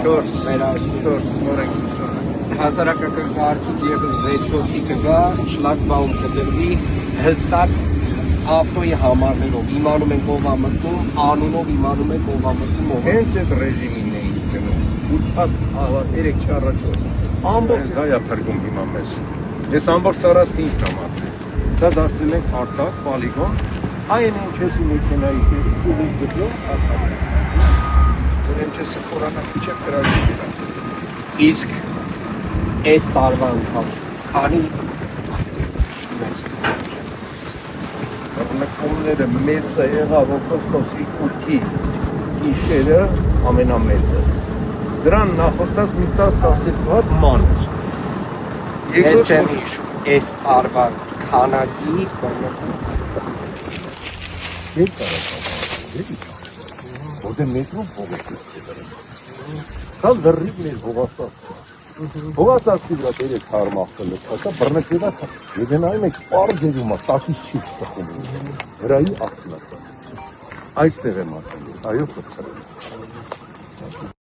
4 հասարակական կարգից եւս 6 հոգի կգա, շլագբաում կդրվի, հստակ ավտոյի համարներով իմանում ենք ով ամտնում, անունով իմանում ենք ով ամտնում ով։ Հենց այդ ռեժիմին էին գնում։ Ուրբաթ 3 առաջ ամբողջ դա է փրկում հիմա մեզ։ Այս ամբողջ տարածքը ինչ կամատրի։ Սա դարձել ենք արտակ, պոլիգոն, այն ինչեսի մեքենայի ծուղի գծով արտակ։ Ուրեմն չսը խորանակի չեք գրակի։ Իսկ այս տարվա ընթացքում քանի մեծ Բռնկումները մեծը եղավ օգոստոսի 8-ի գիշերը ամենամեծը։ Դրան նախորդած մի 10-12 հատ մանր։ Ես չեմ հիշում այս տարվա քանակի բռնկում։ Եվ տարածական։ Որտե մետրոն փողոց է դրել։ Կալ դրիվ մեր հողաստած։ Հողաստածի վրա դերեք հարմախտել է, հակա բռնկելա եւ նայում եք պարզ երում է, տակից չի ստխում։ Վրայի ակնածա։ Այստեղ է մատնել, այո, խնդրեմ։